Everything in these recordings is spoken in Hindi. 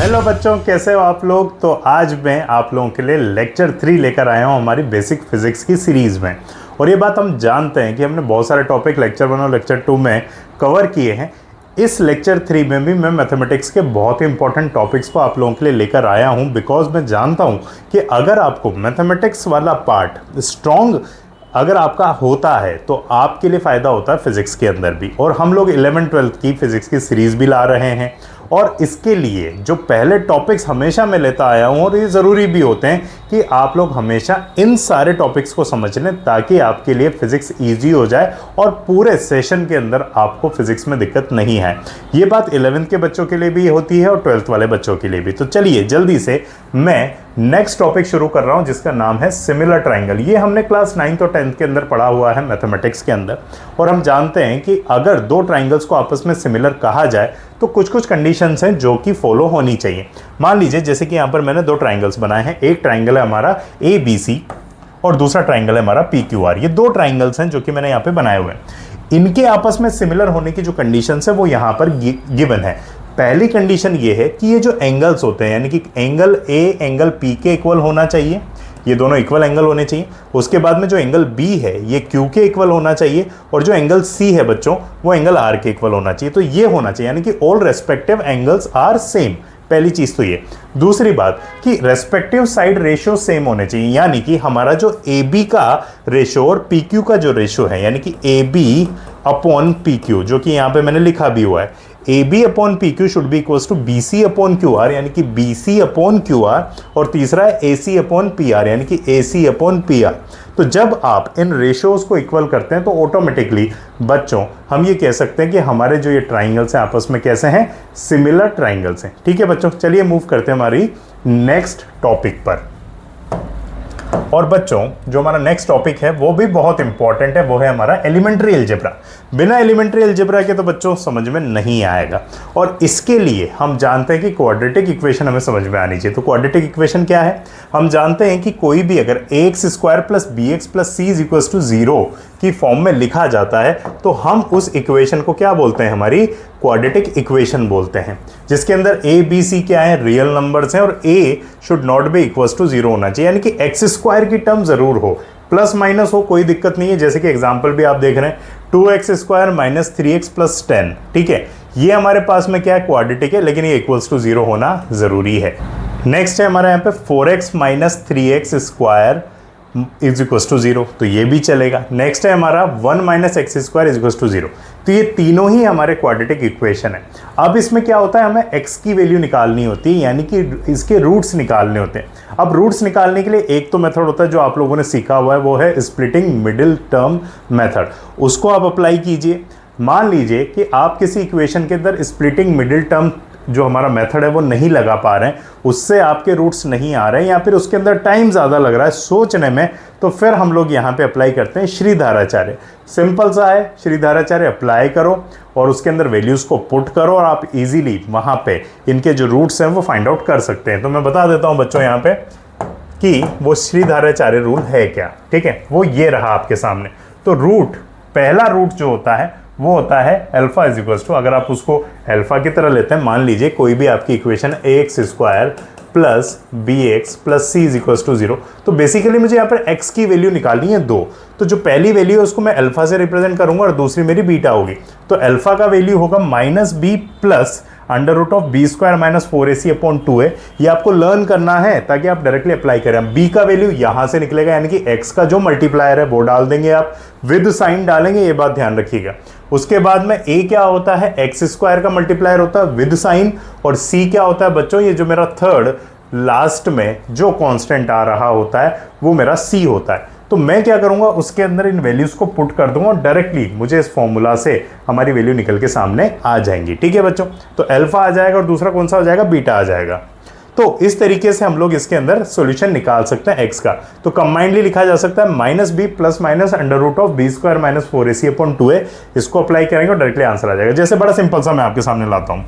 हेलो बच्चों, कैसे हो आप लोग। तो आज मैं आप लोगों के लिए लेक्चर 3 लेकर आया हूं हमारी बेसिक फिजिक्स की सीरीज़ में। और ये बात हम जानते हैं कि हमने बहुत सारे टॉपिक लेक्चर 1 और लेक्चर 2 में कवर किए हैं। इस लेक्चर 3 में भी मैं मैथमेटिक्स के बहुत ही इंपॉर्टेंट टॉपिक्स को आप लोगों के लिए लेकर आया हूं, बिकॉज मैं जानता हूं कि अगर आपको मैथमेटिक्स वाला पार्ट स्ट्रॉन्ग अगर आपका होता है तो आपके लिए फ़ायदा होता है फिज़िक्स के अंदर भी। और हम लोग 11th-12th की फ़िज़िक्स की सीरीज़ भी ला रहे हैं, और इसके लिए जो पहले टॉपिक्स हमेशा मैं लेता आया हूँ, और ये ज़रूरी भी होते हैं कि आप लोग हमेशा इन सारे टॉपिक्स को समझ लें ताकि आपके लिए फ़िज़िक्स ईजी हो जाए और पूरे सेशन के अंदर आपको फ़िज़िक्स में दिक्कत नहीं है। ये बात 11th के बच्चों के लिए भी होती है और 12th वाले बच्चों के लिए भी। तो चलिए जल्दी से मैं नेक्स्ट टॉपिक शुरू कर रहा हूं, जिसका नाम है सिमिलर ट्राइंगल। ये हमने क्लास 9th और 10th के अंदर पढ़ा हुआ है मैथमेटिक्स के अंदर। और हम जानते हैं कि अगर दो ट्राइंगल्स को आपस में सिमिलर कहा जाए तो कुछ कुछ कंडीशंस हैं जो कि फॉलो होनी चाहिए। मान लीजिए जैसे कि यहाँ पर मैंने दो ट्राइंगल्स बनाए हैं। एक ट्राइंगल है हमारा ABC और दूसरा ट्राइंगल है हमारा PQR। ये दो ट्राइंगल्स हैं जो कि मैंने यहाँ पे बनाए हुए हैं। इनके आपस में सिमिलर होने की जो कंडीशंस है वो यहाँ पर गिवन है। पहली कंडीशन ये है कि ये जो एंगल्स होते हैं, यानी कि एंगल A एंगल P के इक्वल होना चाहिए, ये दोनों इक्वल एंगल होने चाहिए। उसके बाद में जो एंगल B है ये Q के इक्वल होना चाहिए, और जो एंगल C है बच्चों वो एंगल R के इक्वल होना चाहिए। तो ये होना चाहिए, यानी कि all respective angles are same. पहली चीज तो ये। दूसरी बात कि रेस्पेक्टिव साइड रेशियो सेम होने चाहिए, यानी कि हमारा जो AB का रेशियो और PQ का जो रेशियो है, यानी कि AB अपॉन PQ, जो कि यहाँ पे मैंने लिखा भी हुआ है, AB upon PQ should be equals to BC upon QR, यानी कि BC अपॉन QR, और तीसरा है AC अपॉन PR, यानी कि AC अपॉन PR। तो जब आप इन रेशियोज को इक्वल करते हैं तो ऑटोमेटिकली बच्चों हम ये कह सकते हैं कि हमारे जो ये ट्राइंगल्स हैं आपस में कैसे हैं, सिमिलर ट्राइंगल्स हैं। ठीक है बच्चों, चलिए मूव करते हैं हमारी नेक्स्ट टॉपिक पर। और बच्चों जो हमारा नेक्स्ट टॉपिक है वो भी बहुत इंपॉर्टेंट है, वो है हमारा एलिमेंट्री अलजेब्रा। बिना एलिमेंट्री अलजेब्रा के तो बच्चों समझ में नहीं आएगा, और इसके लिए हम जानते हैं कि क्वाड्रेटिक इक्वेशन हमें समझ में आनी चाहिए। तो क्वाड्रेटिक इक्वेशन क्या है, हम जानते हैं कि कोई भी अगर ax² + bx + c = 0 की फॉर्म में लिखा जाता है तो हम उस इक्वेशन को क्या बोलते हैं, हमारी क्वाड्रेटिक इक्वेशन बोलते हैं, जिसके अंदर a b c क्या है, रियल नंबर्स हैं, और a should not be equals to 0 होना चाहिए, यानी कि x² की टर्म जरूर हो, प्लस माइनस हो कोई दिक्कत नहीं है। जैसे कि एग्जांपल भी आप देख रहे हैं 2x² - 3x + 10। ठीक है, ये हमारे पास में क्या है, क्वाड्रेटिक है, लेकिन ये इक्वल्स टू 0 होना जरूरी है। नेक्स्ट है हमारे यहाँ पे 4x - 3x² = 0, तो ये भी चलेगा। नेक्स्ट है हमारा 1 - x² = 0। तो ये तीनों ही हमारे क्वाड्रेटिक इक्वेशन है। अब इसमें क्या होता है, हमें x की वैल्यू निकालनी होती है, यानी कि इसके रूट्स निकालने होते हैं। अब रूट्स निकालने के लिए एक तो मेथड होता है जो आप लोगों ने सीखा हुआ है, वो है स्प्लिटिंग मिडिल टर्म मेथड। उसको आप अप्लाई कीजिए। मान लीजिए कि आप किसी इक्वेशन के अंदर स्प्लिटिंग मिडिल टर्म जो हमारा मेथड है वो नहीं लगा पा रहे हैं, उससे आपके रूट्स नहीं आ रहे हैं, या फिर उसके अंदर टाइम ज़्यादा लग रहा है सोचने में, तो फिर हम लोग यहाँ पे अप्लाई करते हैं श्रीधाराचार्य। सिंपल सा है, श्रीधाराचार्य अप्लाई करो और उसके अंदर वैल्यूज़ को पुट करो, और आप इजीली वहाँ पे इनके जो रूट्स हैं वो फाइंड आउट कर सकते हैं। तो मैं बता देता हूँ बच्चों यहाँ पे कि वो श्रीधाराचार्य रूल है क्या। ठीक है, वो ये रहा आपके सामने। तो रूट, पहला रूट जो होता है वो होता है अल्फा = अगर आप उसको अल्फा की तरह लेते हैं, मान लीजिए कोई भी आपकी इक्वेशन ax² + bx + c = 0, तो बेसिकली मुझे यहाँ पर x की वैल्यू निकालनी है 2। तो जो पहली वैल्यू है उसको मैं अल्फा से रिप्रेजेंट करूंगा और दूसरी मेरी बीटा होगी। तो अल्फा का वैल्यू होगा -b + √b² - 4ac/2a। ये आपको लर्न करना है ताकि आप डायरेक्टली अप्लाई करें। b का वैल्यू यहां से निकलेगा, यानी कि x का जो मल्टीप्लायर है वो डाल देंगे, आप विद साइन डालेंगे, ये बात ध्यान रखिएगा। उसके बाद में a क्या होता है, x² का मल्टीप्लायर होता है विद साइन, और c क्या होता है बच्चों, ये जो मेरा थर्ड लास्ट में जो कांस्टेंट आ रहा होता है वो मेरा c होता है। तो मैं क्या करूंगा, उसके अंदर इन वैल्यूज को पुट कर दूंगा और डायरेक्टली मुझे इस फॉर्मूला से हमारी वैल्यू निकल के सामने आ जाएंगी। ठीक है बच्चों, तो अल्फा आ जाएगा और दूसरा कौन सा हो जाएगा, बीटा आ जाएगा। तो इस तरीके से हम लोग इसके अंदर सॉल्यूशन निकाल सकते हैं x का। तो कंबाइंडली लिखा जा सकता है -b + √b² - 4ac/2a। इसको अप्लाई करेंगे और डायरेक्टली आंसर आ जाएगा। जैसे बड़ा सिंपल सा मैं आपके सामने लाता हूं,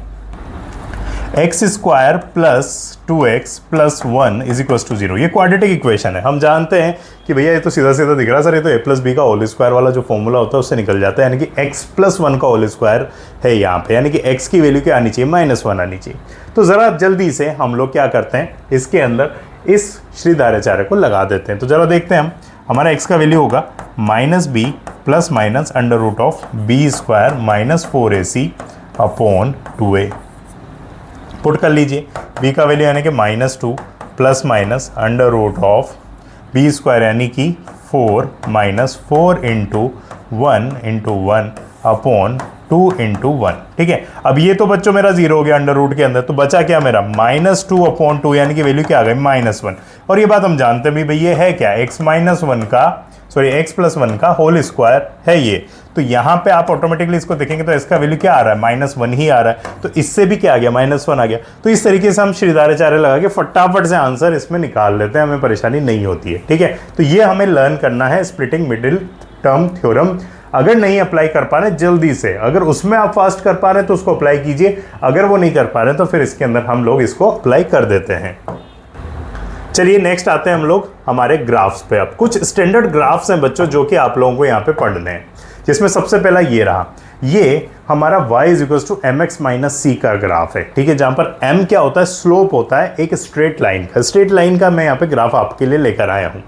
x square plus 2x plus 1 is equal to 0। ये क्वाड्रेटिक इक्वेशन है। हम जानते हैं कि भैया ये तो सीधा सीधा दिख रहा है सर, ये तो a प्लस बी का होल स्क्वायर वाला जो फॉर्मूला होता है उससे निकल जाता है, यानी कि x प्लस 1 का होल स्क्वायर है यहाँ पे, यानी कि x की वैल्यू क्या आनी चाहिए, -1 आनी चाहिए। तो ज़रा जल्दी से हम लोग क्या करते हैं, इसके अंदर इस श्रीधाराचार्य को लगा देते हैं। तो ज़रा देखते हैं हम, हमारा x का वैल्यू होगा -b plus minus under root of b square -4ac upon 2a। Put कर लीजिए, b का वैल्यू यानी कि -2 plus minus under root of b square यानी कि 4 -4 इंटू 1 अपॉन 2 इंटू 1। ठीक है, अब ये तो बच्चों मेरा 0 हो गया अंडर रूट के अंदर, तो बचा क्या मेरा -2 अपॉन 2 यानी कि वैल्यू क्या आ गई -1। और ये बात हम जानते हैं भाई ये है क्या, x प्लस 1 का होल स्क्वायर है ये। तो यहाँ पे आप ऑटोमेटिकली इसको देखेंगे तो इसका वैल्यू क्या आ रहा है, -1 ही आ रहा है। तो इससे भी क्या आ गया, -1 आ गया। तो इस तरीके से हम श्रीधाराचार्य लगा के फटाफट से आंसर इसमें निकाल लेते हैं, हमें परेशानी नहीं होती है। ठीक है, तो ये हमें लर्न करना है स्प्लिटिंग मिडिल टर्म थ्योरम। अगर नहीं अप्लाई कर पा रहे जल्दी से, अगर उसमें आप फास्ट कर पा रहे हैं तो उसको अप्लाई कीजिए, अगर वो नहीं कर पा रहे तो फिर इसके अंदर हम लोग इसको अप्लाई कर देते हैं। चलिए नेक्स्ट आते हैं हम लोग हमारे ग्राफ्स पे। अब कुछ स्टैंडर्ड ग्राफ्स हैं बच्चों जो कि आप लोगों को यहाँ पे पढ़ने हैं, जिसमें सबसे पहला ये रहा, ये हमारा y is equal to mx minus c का ग्राफ है। ठीक है, जहाँ पर m क्या होता है, स्लोप होता है एक स्ट्रेट लाइन का। स्ट्रेट लाइन का मैं यहाँ पे ग्राफ आपके लिए लेकर आया हूँ,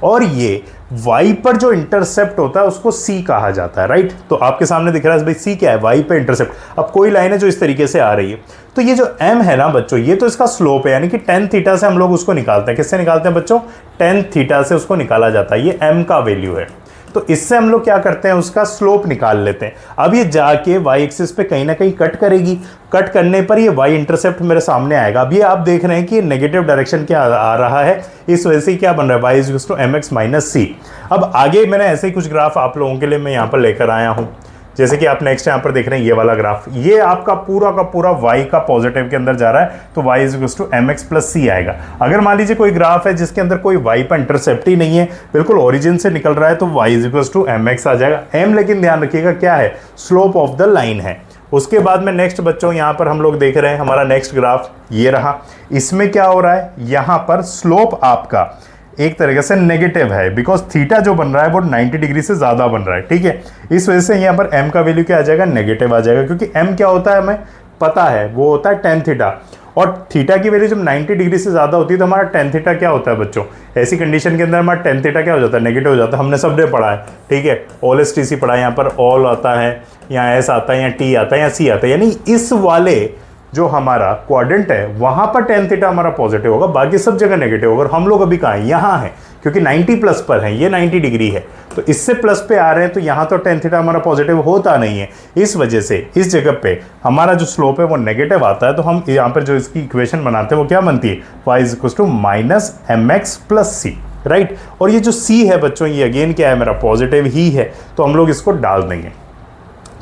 और ये y पर जो इंटरसेप्ट होता है उसको c कहा जाता है, राइट। तो आपके सामने दिख रहा है भाई c क्या है, y पे इंटरसेप्ट। अब कोई लाइन है जो इस तरीके से आ रही है, तो ये जो m है ना बच्चों, ये तो इसका स्लोप है, यानी कि tan थीटा से हम लोग उसको निकालते हैं। किससे निकालते हैं बच्चों, tan थीटा से उसको निकाला जाता है। ये m का वैल्यू है, तो इससे हम लोग क्या करते हैं, उसका स्लोप निकाल लेते हैं। अब ये जाके y एक्सिस पे कहीं ना कहीं कट करेगी, कट करने पर ये y इंटरसेप्ट मेरे सामने आएगा। अब ये आप देख रहे हैं कि नेगेटिव डायरेक्शन क्या आ रहा है, इस वजह से क्या बन रहा है, y is equal to mx minus c। अब आगे मैंने ऐसे ही कुछ ग्राफ आप लोगों के लिए मैं यहाँ पर लेकर आया हूँ, जैसे कि आप नेक्स्ट यहाँ पर देख रहे हैं ये वाला ग्राफ, ये आपका पूरा का पूरा y का पॉजिटिव के अंदर जा रहा है, तो y is equal to mx plus c आएगा। अगर मान लीजिए कोई ग्राफ है जिसके अंदर कोई y पर इंटरसेप्ट ही नहीं है, बिल्कुल ओरिजिन से निकल रहा है, तो y is equal to mx आ जाएगा। m लेकिन ध्यान रखिएगा क्या है, स्लोप ऑफ द लाइन है। उसके बाद में नेक्स्ट बच्चों यहाँ पर हम लोग देख रहे हैं हमारा नेक्स्ट ग्राफ ये रहा। इसमें क्या हो रहा है, यहाँ पर स्लोप आपका एक तरीके से नेगेटिव है, बिकॉज थीटा जो बन रहा है वो 90 डिग्री से ज़्यादा बन रहा है। ठीक है, इस वजह से यहाँ पर m का वैल्यू क्या आ जाएगा, नेगेटिव आ जाएगा, क्योंकि m क्या होता है हमें पता है, वो होता है tan थीटा। और थीटा की वैल्यू जब 90 डिग्री से ज़्यादा होती है तो हमारा tan थीटा क्या होता है बच्चों, ऐसी कंडीशन के अंदर हमारा tan थीटा क्या हो जाता है, नेगेटिव हो जाता है। हमने सब डे पढ़ा है, ठीक है, ऑल एस टी सी पढ़ा है, यहाँ पर ऑल आता है, यहाँ एस आता है, यहाँ टी आता है, यहाँ सी आता है, यानी इस वाले जो हमारा क्वाड्रेंट है वहां पर tan थीटा हमारा पॉजिटिव होगा, बाकी सब जगह नेगेटिव होगा। और हम लोग अभी कहाँ हैं, यहाँ हैं, क्योंकि 90 प्लस पर है, ये 90 डिग्री है, तो इससे प्लस पे आ रहे हैं, तो यहाँ तो tan थीटा हमारा पॉजिटिव होता नहीं है। इस वजह से इस जगह पे हमारा जो स्लोप है वो नेगेटिव आता है। तो हम यहाँ पर जो इसकी इक्वेशन बनाते हैं वो क्या बनती है, y is equal to minus mx plus c, right. और ये जो c है बच्चों, ये अगेन क्या है, मेरा पॉजिटिव ही है, तो हम लोग इसको डाल देंगे।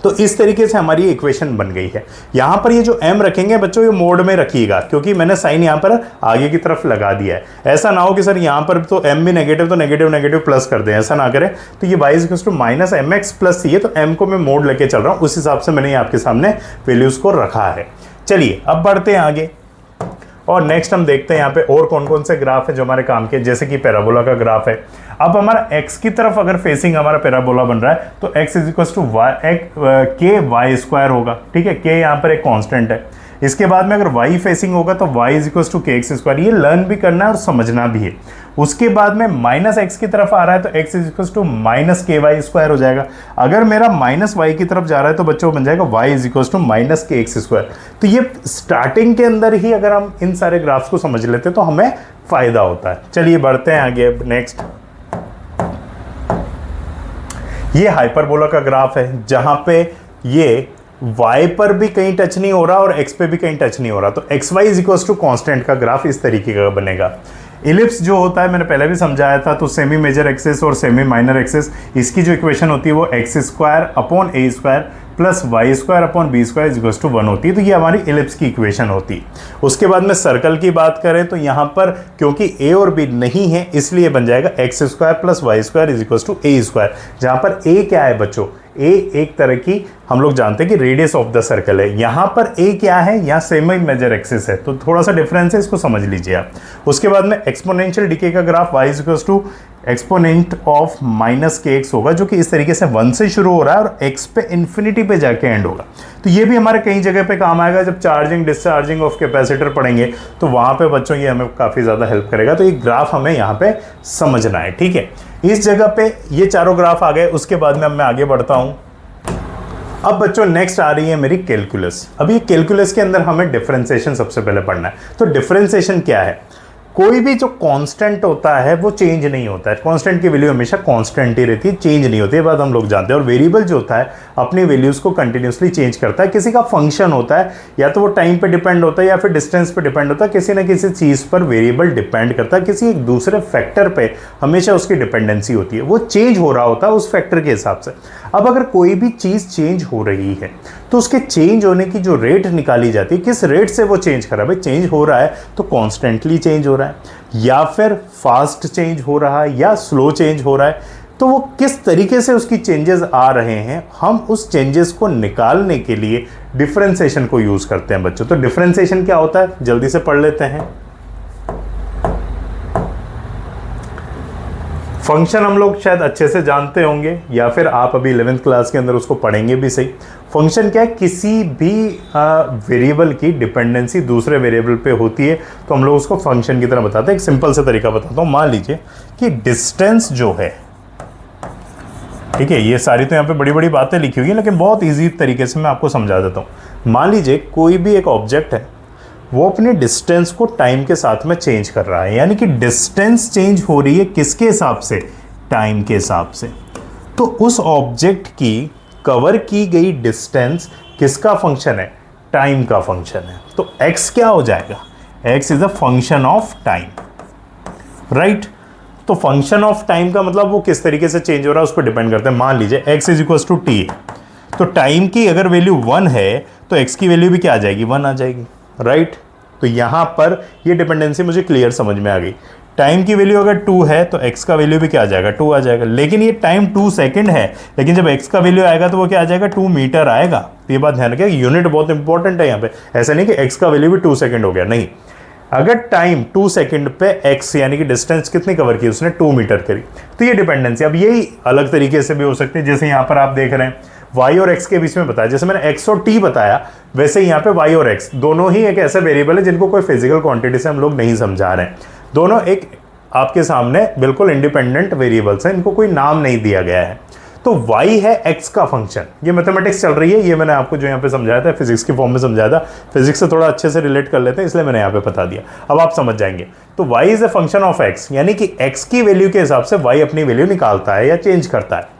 तो इस तरीके से हमारी इक्वेशन बन गई है। यहाँ पर ये जो m रखेंगे बच्चों, ये मोड में रखिएगा, क्योंकि मैंने साइन यहाँ पर आगे की तरफ लगा दिया है। ऐसा ना हो कि सर यहाँ पर तो m भी नेगेटिव, तो नेगेटिव नेगेटिव प्लस कर दें, ऐसा ना करें। तो ये y is equal to minus mx plus c है, तो m को मैं मोड लेके चल रहा हूँ, उस हिसाब से मैंने आपके सामने वैल्यूज को रखा है। चलिए अब बढ़ते हैं आगे, और नेक्स्ट हम देखते हैं यहाँ पे और कौन कौन से ग्राफ है जो हमारे काम के, जैसे कि पैराबोला का ग्राफ है। अब हमारा x की तरफ अगर फेसिंग हमारा पैराबोला बन रहा है तो x इज इक्वल टू के वाई स्क्वायर होगा। ठीक है, k यहाँ पर एक कांस्टेंट है। इसके बाद में अगर y फेसिंग होगा तो y इज इक्वल टू के एक्स स्क्वायर। ये लर्न भी करना है और समझना भी है। उसके बाद में माइनस x की तरफ आ रहा है तो x is equal to minus k y square हो जाएगा। अगर मेरा माइनस y की तरफ जा रहा है तो बच्चों बन जाएगा y is equal to minus k x square. तो ये स्टार्टिंग के अंदर ही अगर हम इन सारे ग्राफ्स को समझ लेते हैं तो हमें फायदा होता है। चलिए बढ़ते हैं आगे। नेक्स्ट ये हाइपरबोला का ग्राफ है, जहां पे ये y पर भी कहीं टच नहीं हो रहा और x पे भी कहीं टच नहीं हो रहा, तो x y is equal to constant का ग्राफ इस तरीके का बनेगा। इलिप्स जो होता है मैंने पहले भी समझाया था, तो सेमी मेजर एक्सिस और सेमी माइनर एक्सिस, इसकी जो इक्वेशन होती है वो x square upon a square plus y square upon b square is equal to 1 होती है। तो ये हमारी इलिप्स की इक्वेशन होती है। उसके बाद में सर्कल की बात करें तो यहाँ पर क्योंकि ए और बी नहीं है इसलिए बन जाएगा x square plus y square is equal to a square, जहाँ पर ए क्या है बच्चों, ए एक तरह की हम लोग जानते हैं कि रेडियस ऑफ द सर्कल है। यहाँ पर ए क्या है, यहाँ सेमी मेजर एक्सिस है, तो थोड़ा सा डिफरेंस है, इसको समझ लीजिए आप। उसके बाद में एक्सपोनेंशियल डिके का graph y equals to exponent of minus k x होगा, जो कि इस तरीके से 1 से शुरू हो रहा है और x पे इन्फिनिटी पे जाके एंड होगा। तो ये भी हमारे कई जगह पे काम आएगा, जब चार्जिंग डिस्चार्जिंग ऑफ कैपेसिटर पढ़ेंगे तो वहाँ पे बच्चों ये हमें काफ़ी ज़्यादा हेल्प करेगा। तो ये ग्राफ हमें यहाँ पे समझना है, ठीक है। इस जगह पे ये चारों ग्राफ आ गए। उसके बाद में अब मैं आगे बढ़ता हूँ। अब बच्चों नेक्स्ट आ रही है मेरी कैलकुलस। अब ये कैलकुलस के अंदर हमें डिफरेंशिएशन सबसे पहले पढ़ना है। तो डिफरेंशिएशन क्या है, कोई भी जो कांस्टेंट होता है वो चेंज नहीं होता है। कांस्टेंट की वैल्यू हमेशा कांस्टेंट ही रहती है, चेंज नहीं होती है, बात हम लोग जानते हैं। और वेरिएबल जो होता है अपनी वैल्यूज को कंटिन्यूसली चेंज करता है। किसी का फंक्शन होता है, या तो वो टाइम पे डिपेंड होता है या फिर डिस्टेंस पे डिपेंड होता है, किसी ना किसी चीज़ पर वेरिएबल डिपेंड करता है, किसी एक दूसरे फैक्टर पे हमेशा उसकी डिपेंडेंसी होती है, वो चेंज हो रहा होता है उस फैक्टर के हिसाब से। अब अगर कोई भी चीज़ चेंज हो रही है तो उसके चेंज होने की जो रेट निकाली जाती है, किस रेट से वो चेंज कर रहा है। भाई चेंज हो रहा है तो कॉन्स्टेंटली चेंज हो रहा है, या फिर फास्ट चेंज हो रहा है, या स्लो चेंज हो रहा है, तो वो किस तरीके से उसकी चेंजेस आ रहे हैं, हम उस चेंजेस को निकालने के लिए डिफरेंशिएशन को यूज करते हैं बच्चों। तो डिफरेंशिएशन क्या होता है जल्दी से पढ़ लेते हैं। फंक्शन हम लोग शायद अच्छे से जानते होंगे, या फिर आप अभी 11th क्लास के अंदर उसको पढ़ेंगे भी सही। फंक्शन क्या है, किसी भी वेरिएबल की डिपेंडेंसी दूसरे वेरिएबल पे होती है तो हम लोग उसको फंक्शन की तरह बताते हैं। एक सिंपल सा तरीका बताता हूँ। मान लीजिए कि डिस्टेंस जो है, ठीक है, ये सारी तो यहाँ पे बड़ी बड़ी बातें लिखी हुई है, लेकिन बहुत ईजी तरीके से मैं आपको समझा देता हूँ। मान लीजिए कोई भी एक ऑब्जेक्ट है, वो अपने डिस्टेंस को टाइम के साथ में चेंज कर रहा है, यानी कि डिस्टेंस चेंज हो रही है किसके हिसाब से, टाइम के हिसाब से। तो उस ऑब्जेक्ट की कवर की गई डिस्टेंस किसका फंक्शन है, टाइम का फंक्शन है। तो x क्या हो जाएगा, x is a function of time, right. तो फंक्शन ऑफ टाइम का मतलब वो किस तरीके से चेंज हो रहा है उस पर डिपेंड करता है। मान लीजिए x is equal to t, तो टाइम की अगर वैल्यू 1 है तो x की वैल्यू भी क्या आ जाएगी, 1 आ जाएगी, राइट। तो यहां पर ये डिपेंडेंसी मुझे क्लियर समझ में आ गई। टाइम की वैल्यू अगर 2 है तो x का वैल्यू भी क्या आ जाएगा, 2 आ जाएगा। लेकिन ये टाइम 2 सेकंड है, लेकिन जब x का वैल्यू आएगा तो वो क्या आ जाएगा, 2 मीटर आएगा। तो ये बात ध्यान रखिए, यूनिट बहुत इंपॉर्टेंट है यहाँ पे। ऐसा नहीं कि x का वैल्यू भी 2 सेकंड हो गया, नहीं। अगर टाइम 2 सेकंड पे x यानी कि डिस्टेंस कितनी कवर की, उसने 2 मीटर करी, तो ये डिपेंडेंसी। अब यही अलग तरीके से भी हो सकती है, जैसे यहाँ पर आप देख रहे हैं y और x के बीच में बताया, जैसे मैंने x और t बताया, वैसे ही यहाँ पे y और x दोनों ही एक ऐसा वेरिएबल है जिनको कोई फिजिकल क्वांटिटी से हम लोग नहीं समझा रहे हैं। दोनों एक आपके सामने बिल्कुल इंडिपेंडेंट वेरिएबल्स हैं, इनको कोई नाम नहीं दिया गया है। तो y है x का फंक्शन। ये मैथमेटिक्स चल रही है, ये मैंने आपको जो यहाँ पे समझाया था फिजिक्स की फॉर्म में समझाया था, फिजिक्स से थोड़ा अच्छे से रिलेट कर लेते हैं, इसलिए मैंने यहाँ पे बता दिया, अब आप समझ जाएंगे। तो y is a function of x, यानी कि x की वैल्यू के हिसाब से y अपनी वैल्यू निकालता है या चेंज करता है।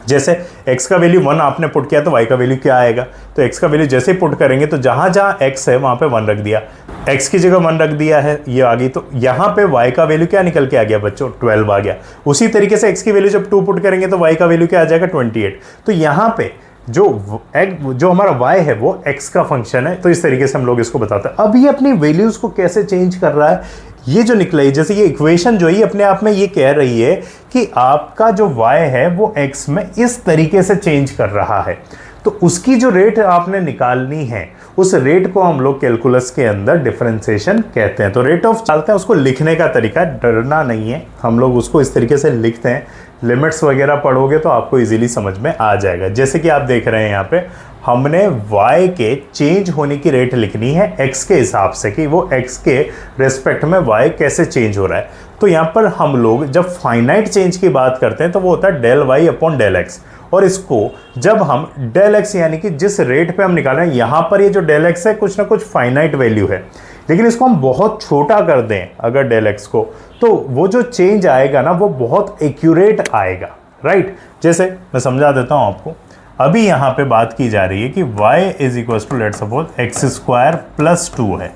जैसे x का वैल्यू 1 आपने पुट किया तो y का वैल्यू क्या आएगा, तो x का वैल्यू जैसे ही पुट करेंगे तो जहां जहां x है वहां पे 1 रख दिया, x की जगह 1 रख दिया है, ये आ गई, तो यहाँ पे y का वैल्यू क्या निकल के आ गया बच्चों, 12 आ गया। उसी तरीके से x की वैल्यू जब 2 पुट करेंगे तो y का वैल्यू क्या आ जाएगा, 28। तो यहाँ पे जो हमारा y है वो x का फंक्शन है। तो इस तरीके से हम लोग इसको बताते हैं। अब ये अपनी वैल्यूज को कैसे चेंज कर रहा है, ये जो निकला है, जैसे ये इक्वेशन जो है अपने आप में ये कह रही है कि आपका जो y है वो x में इस तरीके से चेंज कर रहा है। तो उसकी जो रेट आपने निकालनी है, उस रेट को हम लोग कैलकुलस के अंदर डिफरेंशिएशन कहते हैं। तो रेट ऑफ चलते हैं, उसको लिखने का तरीका, डरना नहीं है, हम लोग उसको इस तरीके से लिखते हैं। लिमिट्स वगैरह पढ़ोगे तो आपको इजीली समझ में आ जाएगा। जैसे कि आप देख रहे हैं यहाँ पे हमने y के चेंज होने की रेट लिखनी है x के हिसाब से, कि वो x के रेस्पेक्ट में y कैसे चेंज हो रहा है। तो यहाँ पर हम लोग जब फाइनाइट चेंज की बात करते हैं तो वो होता है del y upon del x, और इसको जब हम डेल x यानी कि जिस रेट पे हम निकाल रहे हैं, यहाँ पर ये जो डेल x है कुछ ना कुछ फाइनाइट वैल्यू है, लेकिन इसको हम बहुत छोटा कर दें अगर डेल x को, तो वो जो चेंज आएगा ना वो बहुत एक्यूरेट आएगा, राइट। जैसे मैं समझा देता हूँ आपको, अभी यहाँ पे बात की जा रही है कि y is equal to let's suppose x square plus 2 है,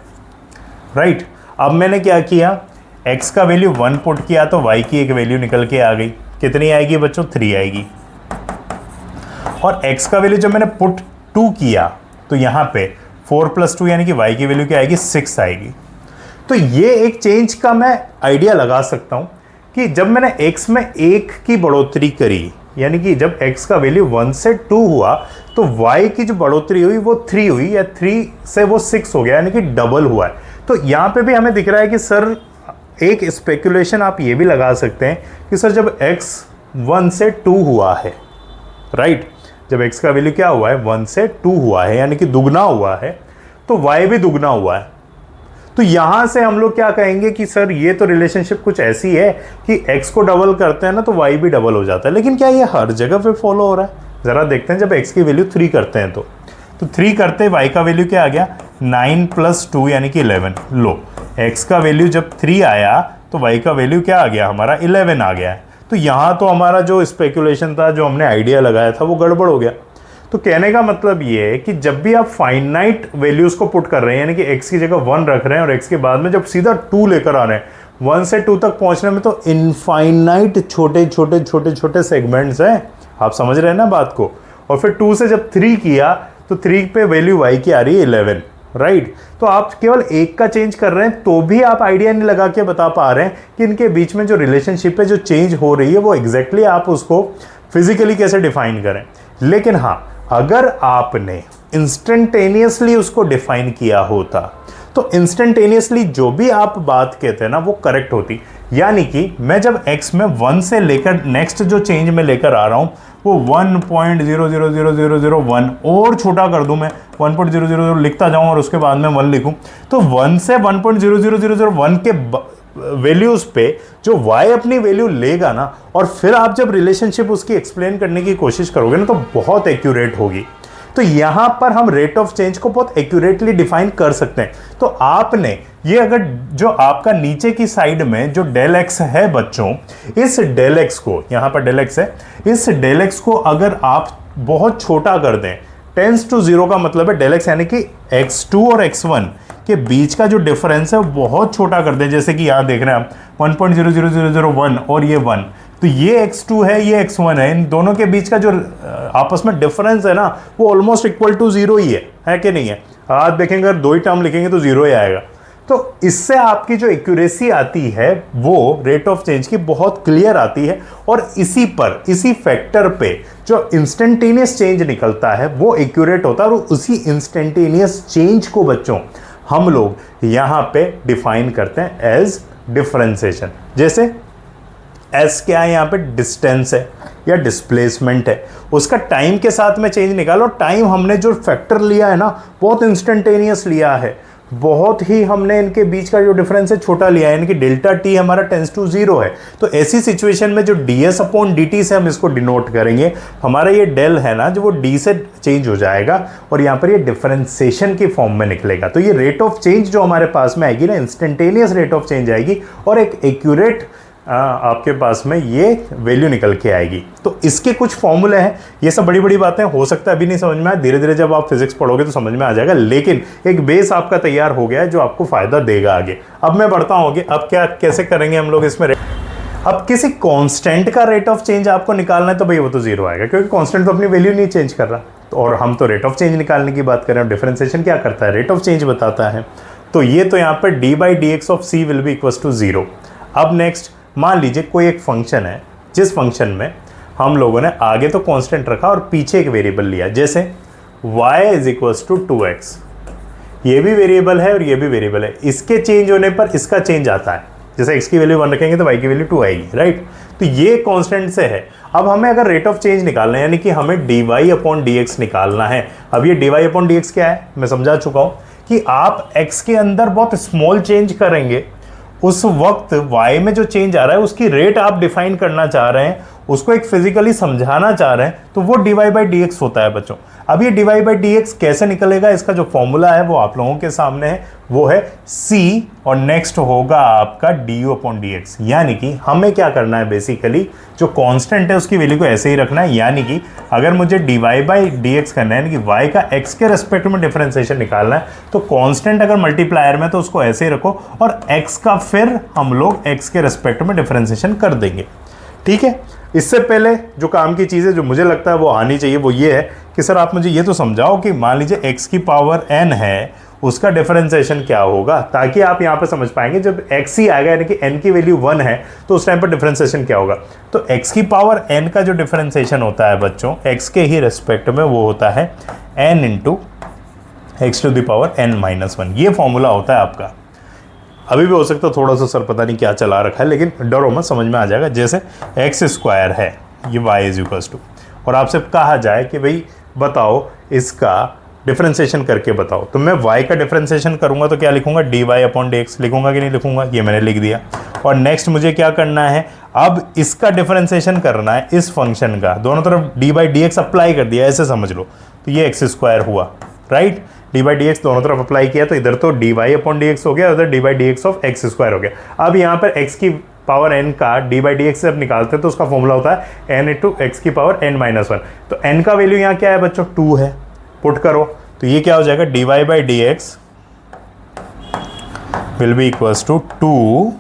राइट। अब मैंने क्या किया, x का वैल्यू 1 पुट किया तो y की एक वैल्यू निकल के आ गई, कितनी आएगी बच्चों, 3 आएगी। और x का वैल्यू जब मैंने पुट 2 किया तो यहाँ पे 4 + 2 यानी कि y की वैल्यू क्या आएगी, 6 आएगी। तो ये एक चेंज का मैं आइडिया लगा सकता हूँ कि जब मैंने x में 1 की बढ़ोतरी करी यानी कि जब x का वैल्यू 1 से 2 हुआ तो y की जो बढ़ोतरी हुई वो 3 हुई, या 3 से वो 6 हो गया, यानी कि डबल हुआ है। तो यहाँ पे भी हमें दिख रहा है कि सर एक स्पेकुलेशन आप ये भी लगा सकते हैं कि सर जब x 1 से 2 हुआ है, राइट, जब x का वैल्यू क्या हुआ है 1 से 2 हुआ है, यानी कि दुगना हुआ है, तो y भी दुगना हुआ है। तो यहां से हम लोग क्या कहेंगे कि सर ये तो रिलेशनशिप कुछ ऐसी है कि x को डबल करते हैं ना तो y भी डबल हो जाता है। लेकिन क्या ये हर जगह पे फॉलो हो रहा है? ज़रा देखते हैं। जब x की वैल्यू 3 करते हैं तो 3 करते y का वैल्यू क्या आ गया 9 + 2 यानी कि 11। लो, x का वैल्यू जब 3 आया तो y का वैल्यू क्या आ गया हमारा 11 आ गया है। तो यहाँ तो हमारा जो स्पेकुलेशन था, जो हमने आइडिया लगाया था, वो गड़बड़ हो गया। तो कहने का मतलब ये है कि जब भी आप फाइनाइट वैल्यूज को पुट कर रहे हैं, यानी कि x की जगह 1 रख रहे हैं और x के बाद में जब सीधा 2 लेकर आ रहे हैं, 1 से 2 तक पहुंचने में तो इनफाइनाइट छोटे छोटे छोटे छोटे सेगमेंट्स हैं। आप समझ रहे हैं ना बात को। और फिर 2 से जब 3 किया तो 3 पे वैल्यू y की आ रही है 11, राइट। तो आप केवल एक का चेंज कर रहे हैं तो भी आप आइडिया नहीं लगा के बता पा रहे हैं कि इनके बीच में जो रिलेशनशिप है, जो चेंज हो रही है, वो एग्जैक्टली आप उसको फिजिकली कैसे डिफाइन करें। लेकिन हाँ, अगर आपने इंस्टेंटेनियसली उसको डिफाइन किया होता तो इंस्टेंटेनियसली जो भी आप बात कहते हैं ना वो करेक्ट होती। यानी कि मैं जब x में 1 से लेकर नेक्स्ट जो चेंज में लेकर आ रहा हूं वो 1.000001 और छोटा कर दूं, मैं 1.000 लिखता जाऊं और उसके बाद में 1 लिखूं, तो 1 से 1.00001 के वैल्यूज पे जो y अपनी वैल्यू लेगा ना, और फिर आप जब रिलेशनशिप उसकी एक्सप्लेन करने की कोशिश करोगे ना तो बहुत एक्यूरेट होगी। तो यहां पर हम रेट ऑफ चेंज को बहुत एक्यूरेटली डिफाइन कर सकते हैं। तो आपने ये, अगर जो आपका नीचे की साइड में जो डेल एक्स है बच्चों, इस डेल एक्स को, यहां पर डेल एक्स है, इस डेल एक्स को अगर आप बहुत छोटा कर दें, टेंस टू 0 का मतलब है डेल एक्स, यानी कि x2 और x1 के बीच का जो डिफरेंस है वो बहुत छोटा कर दें। जैसे कि यहाँ देख रहे हैं आप 1.00001 और ये 1, तो ये x2 है, ये x1 है, इन दोनों के बीच का जो आपस में डिफरेंस है ना वो ऑलमोस्ट इक्वल टू 0 ही है कि नहीं है। आप देखेंगे अगर 2 ही टर्म लिखेंगे तो 0 ही आएगा। तो इससे आपकी जो एक्यूरेसी आती है वो रेट ऑफ चेंज की बहुत क्लियर आती है, और इसी फैक्टर पे जो इंस्टेंटेनियस चेंज निकलता है वो एक्यूरेट होता है। और उसी इंस्टेंटेनियस चेंज को बच्चों हम लोग यहां पे डिफाइन करते हैं एज डिफरेंशिएशन। जैसे एस क्या है यहाँ पे, डिस्टेंस है या डिस्प्लेसमेंट है, उसका टाइम के साथ में चेंज निकालो। टाइम हमने जो फैक्टर लिया है ना बहुत इंस्टेंटेनियस लिया है, बहुत ही हमने इनके बीच का जो डिफरेंस है छोटा लिया है, यानी कि डेल्टा टी हमारा टेंस टू 0 है। तो ऐसी सिचुएशन में जो ds/dt से हम इसको डिनोट करेंगे, हमारा ये डेल है ना जो वो d से चेंज हो जाएगा और यहाँ पर ये डिफरेंशिएशन की फॉर्म में निकलेगा। तो ये रेट ऑफ चेंज जो हमारे पास में आएगी ना, इंस्टेंटेनियस रेट ऑफ चेंज आएगी और एक एक्यूरेट आपके पास में ये वैल्यू निकल के आएगी। तो इसके कुछ फॉर्मूले हैं, ये सब बड़ी बड़ी बातें हो सकता है अभी नहीं समझ में आए, धीरे धीरे जब आप फिजिक्स पढ़ोगे तो समझ में आ जाएगा। लेकिन एक बेस आपका तैयार हो गया है जो आपको फायदा देगा आगे। अब मैं बढ़ता हूँ आगे। अब क्या कैसे करेंगे हम लोग इसमें, अब किसी कांस्टेंट का रेट ऑफ चेंज आपको निकालना है तो भाई वो तो 0 आएगा, क्योंकि कांस्टेंट तो अपनी वैल्यू नहीं चेंज कर रहा। तो और हम तो रेट ऑफ चेंज निकालने की बात कर रहे हैं। डिफरेंशिएशन क्या करता है, रेट ऑफ चेंज बताता है। तो ये तो यहाँ पर d/dx of c will be equals to 0। अब नेक्स्ट मान लीजिए कोई एक फंक्शन है जिस फंक्शन में हम लोगों ने आगे तो कांस्टेंट रखा और पीछे एक वेरिएबल लिया, जैसे y is equals to 2x। ये भी वेरिएबल है और ये भी वेरिएबल है, इसके चेंज होने पर इसका चेंज आता है। जैसे x की वैल्यू 1 रखेंगे तो y की वैल्यू 2 आएगी, राइट। तो ये कांस्टेंट से है। अब हमें अगर रेट ऑफ चेंज निकालना है, यानी कि हमें dy/dx निकालना है। अब ये dy/dx क्या है, मैं समझा चुका हूं कि आप x के अंदर बहुत स्मॉल चेंज करेंगे, उस वक्त y में जो चेंज आ रहा है उसकी रेट आप डिफाइन करना चाह रहे हैं, उसको एक फिजिकली समझाना चाह रहे हैं, तो वो dy/dx होता है बच्चों। अब ये dy/dx कैसे निकलेगा, इसका जो फॉर्मूला है वो आप लोगों के सामने है, वो है c और नेक्स्ट होगा आपका du/dx। यानी कि हमें क्या करना है, बेसिकली जो कांस्टेंट है उसकी वैल्यू को ऐसे ही रखना है। यानी कि अगर मुझे dy/dx करना है, यानी कि y का x के रेस्पेक्ट में डिफरेंशिएशन निकालना है, तो कांस्टेंट अगर मल्टीप्लायर में तो उसको ऐसे ही रखो और x का फिर हम लोग x के रेस्पेक्ट में डिफरेंशिएशन कर देंगे, ठीक है। इससे पहले जो काम की चीज़ है जो मुझे लगता है वो आनी चाहिए वो ये है कि सर आप मुझे ये तो समझाओ कि मान लीजिए x की पावर n है उसका डिफरेंशिएशन क्या होगा, ताकि आप यहाँ पे समझ पाएंगे जब x ही आएगा यानी कि n की वैल्यू 1 है तो उस टाइम पर डिफरेंशिएशन क्या होगा। तो x की पावर n का जो डिफरेंशिएशन होता है बच्चों x के ही रेस्पेक्ट में वो होता है n into x to the power n-1। ये फॉर्मूला होता है आपका। अभी भी हो सकता है थोड़ा सा सर पता नहीं क्या चला रखा है, लेकिन डरो मत, समझ में आ जाएगा। जैसे एक्स स्क्वायर है ये y इज इक्वल्स टू, और आपसे कहा जाए कि भाई बताओ इसका डिफरेंशिएशन करके बताओ, तो मैं y का डिफरेंशिएशन करूंगा तो क्या लिखूंगा, dy अपॉन dx लिखूंगा कि नहीं लिखूंगा, ये मैंने लिख दिया। और नेक्स्ट मुझे क्या करना है, अब इसका डिफरेंशिएशन करना है इस फंक्शन का, दोनों तरफ dy dx अप्लाई कर दिया, ऐसे समझ लो, तो ये एक्स स्क्वायर हुआ, right. D by D x दोनों तरफ अप्लाई किया तो इधर तो d y upon D x हो गया, उधर d by D x of x square हो गया। अब यहाँ पर x की पावर n का डी बाई डी एक्स से अब निकालते हैं तो उसका फॉर्मूला होता है n इंटू एक्स की पावर n-1। तो n का वैल्यू यहाँ क्या है बच्चों, 2 है, पुट करो तो ये क्या हो जाएगा, D Y by D x will be equals to 2,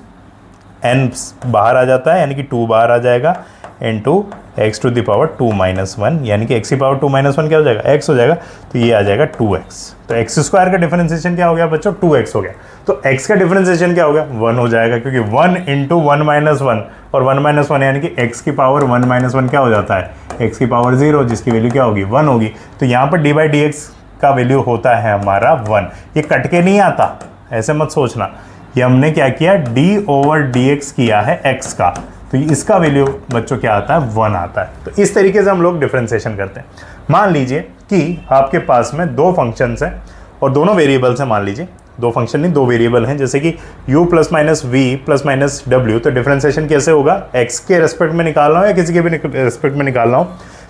n बाहर आ जाता है यानी कि 2 बाहर आ जाएगा, into x to the power 2-1, यानी कि एक्स की पावर 2-1 क्या हो जाएगा, x हो जाएगा, तो ये आ जाएगा 2x। तो एक्स स्क्वायर का डिफरेंशिएशन क्या हो गया बच्चों, 2x हो गया। तो x का डिफरेंशिएशन क्या हो गया, 1 हो जाएगा, क्योंकि 1 इंटू 1-1 और 1-1 यानी कि x की पावर 1-1 क्या हो जाता है, x की पावर 0, जिसकी वैल्यू क्या होगी, 1 होगी। तो यहाँ पर डी बाई डी एक्स का वैल्यू होता है हमारा 1। ये कट के नहीं आता, ऐसे मत सोचना, ये हमने क्या किया, d ओवर डी एक्स किया है x का, तो इसका वैल्यू बच्चों क्या आता है, 1 आता है। तो इस तरीके से हम लोग डिफरेंशिएशन करते हैं। मान लीजिए कि आपके पास में 2 फंक्शंस हैं और दोनों वेरिएबल्स हैं, मान लीजिए 2 फंक्शन नहीं 2 वेरिएबल हैं, जैसे कि u plus minus v plus minus w। तो डिफरेंशिएशन कैसे होगा, x के रेस्पेक्ट में निकालना हो या किसी के भी रेस्पेक्ट में निकालना हो,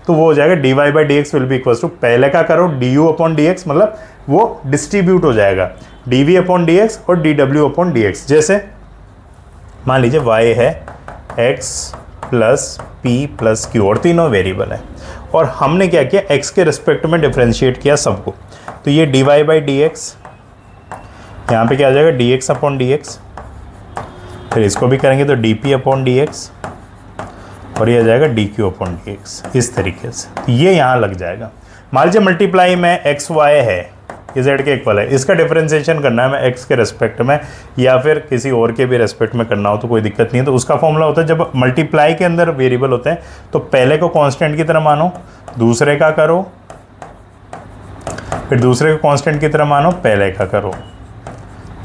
तो वो हो जाएगा D Y by D x will be equals to, पहले का करो D you upon D X, मतलब वो डिस्ट्रीब्यूट हो जाएगा, D we upon D x और D W upon D X. जैसे मान लीजिए y है x plus p plus q और तीनों वेरिएबल है, और हमने क्या किया, x के रिस्पेक्ट में डिफरेंशिएट किया सबको। तो ये d Y by D x, यहाँ पर क्या आ जाएगा, d x upon D x, फिर इसको भी करेंगे तो d p upon D x, और ये आ जाएगा d q upon D x. इस तरीके से तो ये यहाँ लग जाएगा। मान लीजिए मल्टीप्लाई में एक्स वाई है, ये जेड के इक्वल है, इसका डिफरेंशिएशन करना है मैं एक्स के रेस्पेक्ट में या फिर किसी और के भी रेस्पेक्ट में करना हो तो कोई दिक्कत नहीं है। तो उसका फॉर्मूला होता है, जब मल्टीप्लाई के अंदर वेरिएबल होते हैं तो पहले को कांस्टेंट की तरह मानो, दूसरे का करो, फिर दूसरे को कांस्टेंट की तरह मानो, पहले का करो।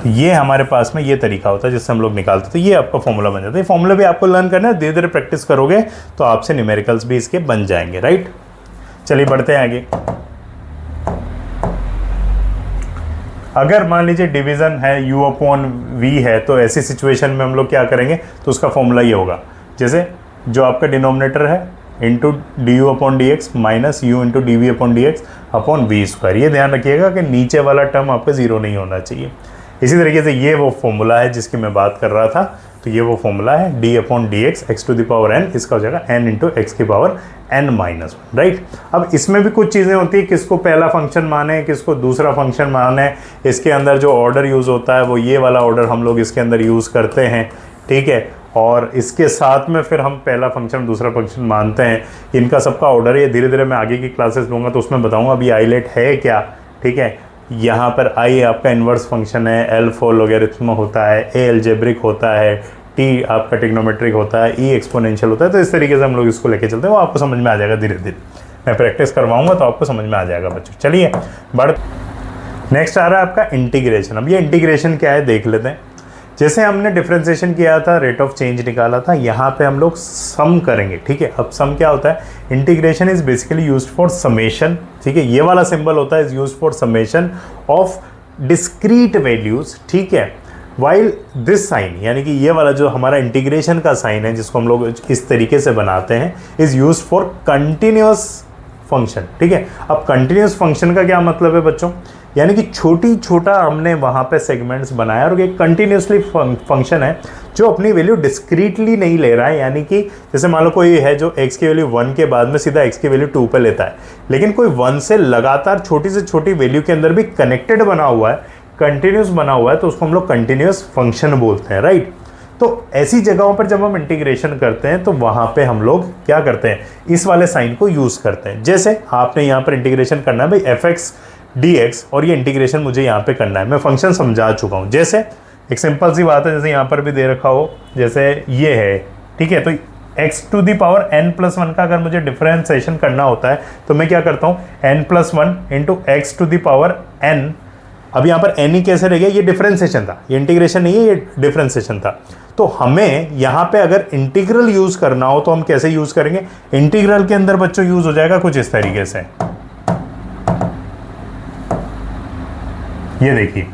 ये हमारे पास में ये तरीका होता है जिससे हम लोग निकालते हैं। तो ये आपका फॉर्मूला बन जाता है। ये फॉर्मूला भी आपको लर्न करना है, धीरे धीरे प्रैक्टिस करोगे तो आपसे न्यूमेरिकल्स भी इसके बन जाएंगे, राइट। चलिए बढ़ते हैं आगे। अगर मान लीजिए डिवीजन है u अपॉन v है, तो ऐसी सिचुएशन में हम लोग क्या करेंगे, तो उसका फॉर्मूला ये होगा, जैसे जो आपका डिनोमिनेटर है into d you upon D x minus u into d we upon D x upon v square. ये ध्यान रखिएगा कि नीचे वाला टर्म आपका जीरो नहीं होना चाहिए। इसी तरीके से ये वो फॉर्मूला है जिसकी मैं बात कर रहा था, तो ये वो फॉर्मूला है d upon D x x to the power n, इसका हो जाएगा n इंटू एक्स की पावर n-1, राइट। अब इसमें भी कुछ चीज़ें होती है, किसको पहला फंक्शन माने, किसको दूसरा फंक्शन माने। इसके अंदर जो ऑर्डर यूज़ होता है वो ये वाला ऑर्डर हम लोग इसके अंदर यूज़ करते हैं, ठीक है। और इसके साथ में फिर हम पहला फंक्शन दूसरा फंक्शन मानते हैं। इनका सबका ऑर्डर ये धीरे धीरे मैं आगे की क्लासेस लूँगा तो उसमें बताऊँगा अभी आईलेट है क्या, ठीक है। यहाँ पर आई आपका इन्वर्स फंक्शन है, एल फॉर लॉगरिथम होता है, ए एल्जेब्रिक होता है, टी आपका ट्रिग्नोमेट्रिक होता है, ई एक्सपोनेंशियल होता है। तो इस तरीके से हम लोग इसको लेके चलते हैं, वो आपको समझ में आ जाएगा धीरे धीरे। मैं प्रैक्टिस करवाऊंगा तो आपको समझ में आ जाएगा बच्चों। चलिए नेक्स्ट आ रहा है आपका इंटीग्रेशन। अब ये इंटीग्रेशन क्या है देख लेते हैं। जैसे हमने डिफरेंशिएशन किया था, रेट ऑफ चेंज निकाला था, यहाँ पे हम लोग सम करेंगे, ठीक है। अब सम क्या होता है, integration is basically used for summation, ठीक है। ये वाला सिंबल होता है is used for summation of discrete values, ठीक है। वाइल दिस साइन, यानी कि ये वाला जो हमारा इंटीग्रेशन का साइन है जिसको हम लोग इस तरीके से बनाते हैं, is used for continuous function, ठीक है। अब कंटिन्यूअस फंक्शन का क्या मतलब है बच्चों, यानी कि छोटा हमने वहाँ पे सेगमेंट्स बनाया और एक कंटिन्यूसली फंक्शन है जो अपनी वैल्यू डिस्क्रीटली नहीं ले रहा है। यानी कि जैसे मान लो कोई है जो x की वैल्यू 1 के बाद में सीधा x की वैल्यू 2 पे लेता है, लेकिन कोई 1 से लगातार छोटी से छोटी वैल्यू के अंदर भी कनेक्टेड बना हुआ है, कंटिन्यूस बना हुआ है, तो उसको हम लोग कंटिन्यूस फंक्शन बोलते हैं, राइट। तो ऐसी जगहों पर जब हम इंटीग्रेशन करते हैं तो वहाँ पे हम लोग क्या करते हैं, इस वाले साइन को यूज़ करते हैं। जैसे आपने यहाँ पर इंटीग्रेशन करना है भाई, एफ एक्स dx और ये इंटीग्रेशन मुझे यहाँ पे करना है। मैं फंक्शन समझा चुका हूँ। जैसे एक सिंपल सी बात है, जैसे यहाँ पर भी दे रखा हो, जैसे ये है, ठीक है, तो x⁻n+1 का अगर मुझे डिफरेंशिएशन करना होता है तो मैं क्या करता हूँ, n+1 इंटू x⁻n। अब यहाँ पर n ही कैसे रह गया, ये डिफरेंशिएशन था, ये इंटीग्रेशन नहीं है, ये डिफरेंशिएशन था। तो हमें यहाँ पे अगर इंटीग्रल यूज करना हो तो हम कैसे यूज करेंगे, इंटीग्रल के अंदर बच्चों यूज हो जाएगा कुछ इस तरीके से। ये देखिए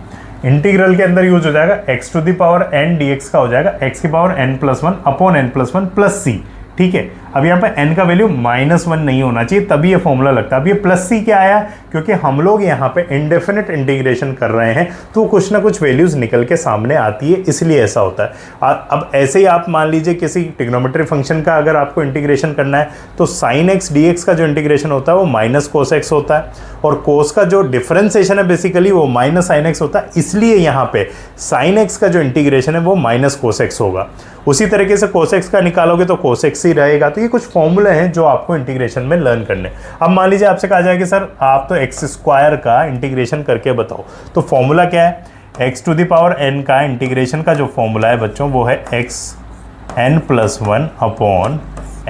इंटीग्रल के अंदर यूज हो जाएगा x⁻n dx का हो जाएगा x⁻n+1 upon n+1 plus c। ठीक है, अब यहाँ पे n का वैल्यू -1 नहीं होना चाहिए, तभी ये फॉर्मूला लगता है। अब ये प्लस c क्या आया, क्योंकि हम लोग यहाँ पे इंडेफिनिट इंटीग्रेशन कर रहे हैं तो कुछ ना कुछ वैल्यूज निकल के सामने आती है, इसलिए ऐसा होता है। अब ऐसे ही आप मान लीजिए किसी ट्रिग्नोमेट्री फंक्शन का अगर आपको इंटीग्रेशन करना है तो sin x dx का जो इंटीग्रेशन होता है वो -cos x होता है, और cos का जो डिफरेंशिएशन है बेसिकली वो -sin x होता है, इसलिए यहाँ पे sin x का जो इंटीग्रेशन है वो -cos x होगा। उसी तरीके से cos x का निकालोगे तो cos x ही रहेगा। तो ये कुछ फॉर्मूले हैं जो आपको इंटीग्रेशन में लर्न करने। अब मान लीजिए आपसे कहा जाए कि सर आप तो x² का इंटीग्रेशन करके बताओ, तो फॉर्मूला क्या है, x⁻n का इंटीग्रेशन का जो फॉर्मूला है बच्चों वो है xn+1 upon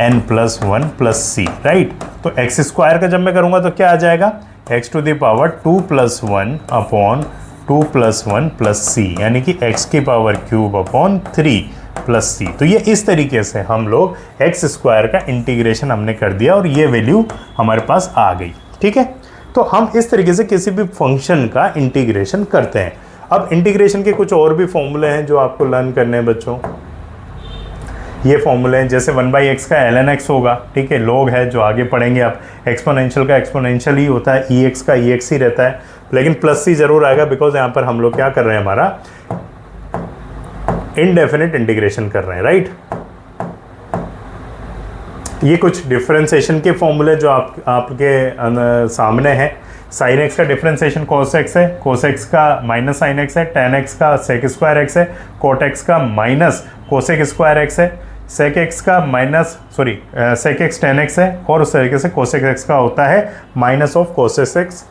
n+1 plus c, right. तो x² का जब मैं करूंगा तो क्या आ जाएगा, x⁻2+1 अपॉन 2+1 प्लस c, यानी कि x³ अपॉन 3 प्लस c। तो ये इस तरीके से हम लोग x² का इंटीग्रेशन हमने कर दिया और ये वैल्यू हमारे पास आ गई। ठीक है, तो हम इस तरीके से किसी भी फंक्शन का इंटीग्रेशन करते हैं। अब इंटीग्रेशन के कुछ और भी फॉर्मूले हैं जो आपको लर्न करने हैं बच्चों। ये फॉर्मूले हैं, जैसे 1/x का ln x होगा, ठीक है, लॉग है जो आगे पढ़ेंगे आप। एक्सपोनेंशियल का एक्सपोनेंशियल ही होता है, ex का ex ही रहता है, लेकिन प्लस c जरूर आएगा बिकॉज यहाँ पर हम लोग क्या कर रहे हैं, हमारा इनडेफिनिट इंटीग्रेशन कर रहे हैं, राइट। ये कुछ डिफरेंशिएशन के फॉर्मूले जो आपके सामने हैं। sin x का डिफरेंशिएशन cos x है, cos x का -sin x है, tan x का sec² x है, cot x का -cosec² x है, sec x tan x है, और उस तरीके से cosec x का होता है -cosec x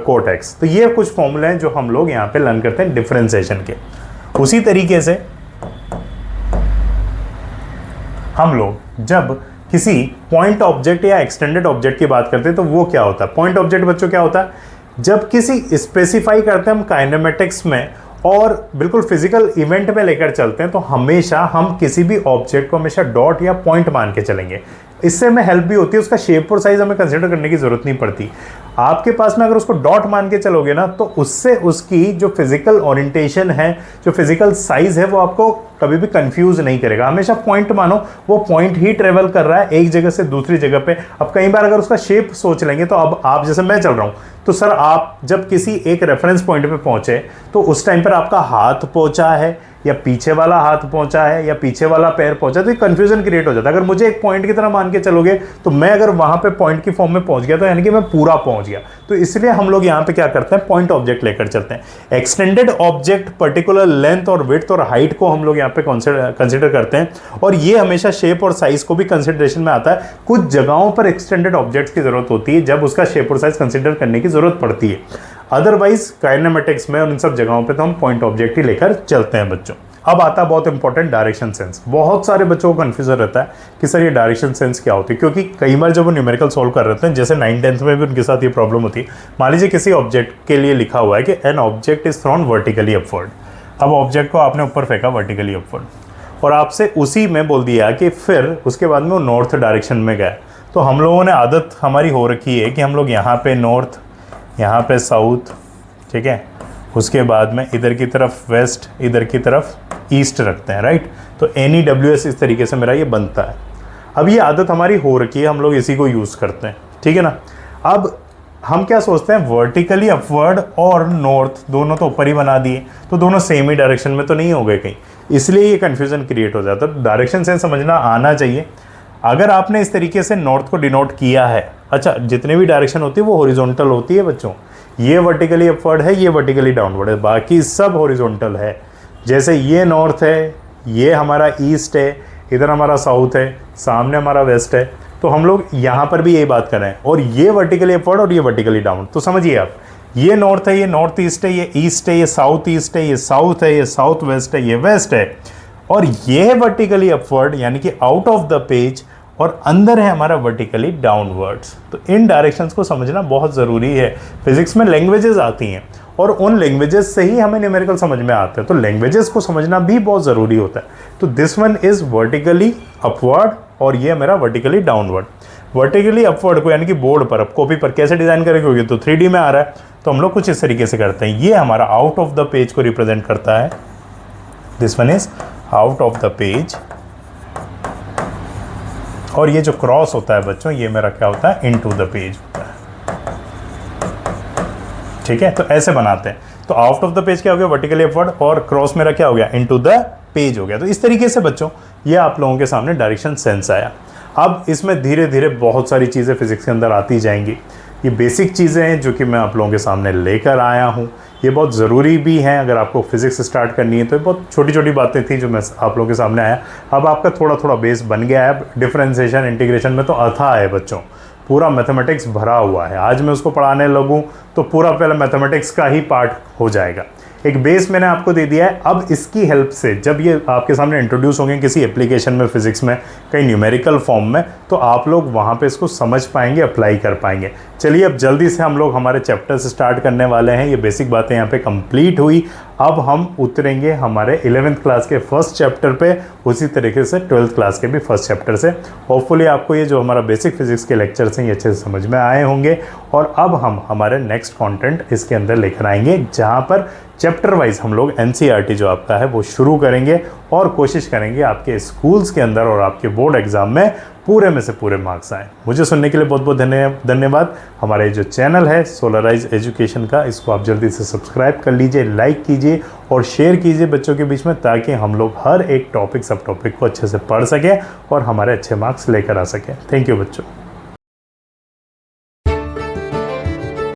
cot x। तो ये कुछ फॉर्मूले हैं जो हम लोग यहाँ पे लर्न करते हैं डिफरेंशिएशन के। उसी तरीके से हम लोग जब किसी पॉइंट ऑब्जेक्ट या एक्सटेंडेड ऑब्जेक्ट की बात करते हैं तो वो क्या होता है, पॉइंट ऑब्जेक्ट बच्चों क्या होता है, जब किसी स्पेसिफाई करते हैं हम काइनेमेटिक्स में और बिल्कुल फिजिकल इवेंट में लेकर चलते हैं तो हमेशा हम किसी भी ऑब्जेक्ट को हमेशा डॉट या पॉइंट मान के चलेंगे। इससे हमें हेल्प भी होती है, उसका शेप और साइज हमें कंसीडर करने की जरूरत नहीं पड़ती। आपके पास में अगर उसको डॉट मान के चलोगे ना तो उससे उसकी जो फिजिकल ओरिएंटेशन है, जो फिजिकल साइज है, वो आपको कभी भी कंफ्यूज नहीं करेगा। हमेशा पॉइंट मानो, वो पॉइंट ही ट्रेवल कर रहा है एक जगह से दूसरी जगह पे। अब कई बार अगर उसका शेप सोच लेंगे तो अब आप जैसे मैं चल रहा हूं तो सर आप जब किसी एक रेफरेंस पॉइंट पे पहुंचे तो उस टाइम पर आपका हाथ पहुंचा है या पीछे वाला हाथ पहुंचा है या पीछे वाला पैर पहुंचा, तो कंफ्यूजन क्रिएट हो जाता है। अगर मुझे एक पॉइंट की तरह मान के चलोगे तो मैं अगर वहां पे पॉइंट की फॉर्म में पहुंच गया तो यानी कि मैं पूरा पहुंच गया। तो इसलिए हम लोग यहाँ पे क्या करते हैं, पॉइंट ऑब्जेक्ट लेकर चलते हैं। एक्सटेंडेड ऑब्जेक्ट पर्टिकुलर लेंथ और विड्थ और हाइट को हम लोग यहाँ पे कंसिडर करते हैं, और ये हमेशा शेप और साइज को भी कंसिडरेशन में आता है। कुछ जगहों पर एक्सटेंडेड ऑब्जेक्ट्स की जरूरत होती है जब उसका शेप और साइज कंसिडर करने की जरूरत पड़ती है, अदरवाइज काइनेमेटिक्स में और इन सब जगहों पे तो हम पॉइंट ऑब्जेक्ट ही लेकर चलते हैं बच्चों। अब आता है बहुत इंपॉर्टेंट डायरेक्शन सेंस। बहुत सारे बच्चों को कंफ्यूजन रहता है कि सर ये डायरेक्शन सेंस क्या होती है, क्योंकि कई बार जब वो न्यूमेरिकल सॉल्व कर रहे हैं, जैसे 9th-10th में भी उनके साथ ये प्रॉब्लम होती है। मान लीजिए किसी ऑब्जेक्ट के लिए लिखा हुआ है कि an object is thrown vertically upward. अब ऑब्जेक्ट को आपने ऊपर फेंका वर्टिकली अपवर्ड, और आपसे उसी में बोल दिया कि फिर उसके बाद में वो नॉर्थ डायरेक्शन में गया। तो हम लोगों ने आदत हमारी हो रखी है कि हम लोग यहाँ पे नॉर्थ, यहाँ पे साउथ, ठीक है, उसके बाद में इधर की तरफ वेस्ट, इधर की तरफ ईस्ट रखते हैं, राइट। तो NEWS इस तरीके से मेरा ये बनता है। अब ये आदत हमारी हो रखी है, हम लोग इसी को यूज़ करते हैं, ठीक है ना। अब हम क्या सोचते हैं, वर्टिकली अपवर्ड और नॉर्थ दोनों तो ऊपर ही बना दिए, तो दोनों सेम ही डायरेक्शन में तो नहीं हो गए कहीं, इसलिए ये कन्फ्यूज़न क्रिएट हो जाता है। डायरेक्शन सेंस समझना आना चाहिए। अगर आपने इस तरीके से नॉर्थ को डिनोट किया है, अच्छा, जितने भी डायरेक्शन होती है वो हॉरिजॉन्टल होती है बच्चों। ये वर्टिकली अपवर्ड है, ये वर्टिकली डाउनवर्ड है, बाकी सब हॉरिजॉन्टल है। जैसे ये नॉर्थ है, ये हमारा ईस्ट है, इधर हमारा साउथ है, सामने हमारा वेस्ट है। तो हम लोग यहाँ पर भी यही बात कर रहे हैं, और ये वर्टिकली अपवर्ड और ये वर्टिकली डाउन। तो समझिए आप, ये नॉर्थ है, ये नॉर्थ ईस्ट है, ये ईस्ट है, ये साउथ ईस्ट है, ये साउथ है, ये साउथ वेस्ट है, ये वेस्ट है, और ये है वर्टिकली अपवर्ड यानी कि आउट ऑफ द पेज, और अंदर है हमारा वर्टिकली डाउनवर्ड्स। तो इन डायरेक्शंस को समझना बहुत ज़रूरी है। फिजिक्स में लैंग्वेजेस आती हैं और उन लैंग्वेजेस से ही हमें न्यूमेरिकल समझ में आते हैं, तो लैंग्वेजेस को समझना भी बहुत ज़रूरी होता है। तो this one is vertically upward और ये मेरा वर्टिकली डाउनवर्ड। वर्टिकली अपवर्ड को यानी कि बोर्ड पर, अब कॉपी पर कैसे डिज़ाइन करेंगे, क्योंकि तो 3D में आ रहा है, तो हम लोग कुछ इस तरीके से करते हैं। ये हमारा आउट ऑफ द पेज को रिप्रेजेंट करता है। This one is out of the page, और ये जो क्रॉस होता है बच्चों, ये मेरा क्या होता है, इनटू द पेज होता है। ठीक है, तो ऐसे बनाते हैं। तो आउट ऑफ द पेज क्या हो गया, वर्टिकली अपवर्ड, और क्रॉस मेरा क्या हो गया, इनटू द पेज हो गया। तो इस तरीके से बच्चों ये आप लोगों के सामने डायरेक्शन सेंस आया। अब इसमें धीरे धीरे बहुत सारी चीज़ें फिजिक्स के अंदर आती जाएंगी। ये बेसिक चीज़ें हैं जो कि मैं आप लोगों के सामने लेकर आया हूँ। ये बहुत ज़रूरी भी हैं, अगर आपको फिजिक्स स्टार्ट करनी है तो ये बहुत छोटी छोटी बातें थी जो मैं आप लोगों के सामने आया। अब आपका थोड़ा थोड़ा बेस बन गया है। डिफरेंशिएशन इंटीग्रेशन में तो अथाह है बच्चों, पूरा मैथमेटिक्स भरा हुआ है। आज मैं उसको पढ़ाने लगूँ तो पूरा पहले मैथमेटिक्स का ही पार्ट हो जाएगा। एक बेस मैंने आपको दे दिया है। अब इसकी हेल्प से जब ये आपके सामने इंट्रोड्यूस होंगे किसी एप्लीकेशन में, फिजिक्स में, कहीं न्यूमेरिकल फॉर्म में, तो आप लोग वहाँ पे इसको समझ पाएंगे, अप्लाई कर पाएंगे। चलिए अब जल्दी से हम लोग हमारे चैप्टर्स स्टार्ट करने वाले हैं। ये बेसिक बातें यहाँ पे कंप्लीट हुई। अब हम उतरेंगे हमारे 11th क्लास के फर्स्ट चैप्टर पे, उसी तरीके से 12th क्लास के भी फर्स्ट चैप्टर से। होपफुली आपको ये जो हमारा बेसिक फिजिक्स के लेक्चर्स हैं ये अच्छे से समझ में आए होंगे। और अब हम हमारे नेक्स्ट कंटेंट इसके अंदर लेकर आएंगे, जहाँ पर चैप्टर वाइज हम लोग NCERT जो आपका है वो शुरू करेंगे और कोशिश करेंगे आपके स्कूल्स के अंदर और आपके बोर्ड एग्जाम में पूरे में से पूरे मार्क्स आए। मुझे सुनने के लिए बहुत बहुत धन्यवाद। हमारा ये जो चैनल है सोलराइज एजुकेशन का, इसको आप जल्दी से सब्सक्राइब कर लीजिए, लाइक कीजिए और शेयर कीजिए बच्चों के बीच में, ताकि हम लोग हर एक टॉपिक सब टॉपिक को अच्छे से पढ़ सकें और हमारे अच्छे मार्क्स लेकर आ सकें। थैंक यू बच्चों।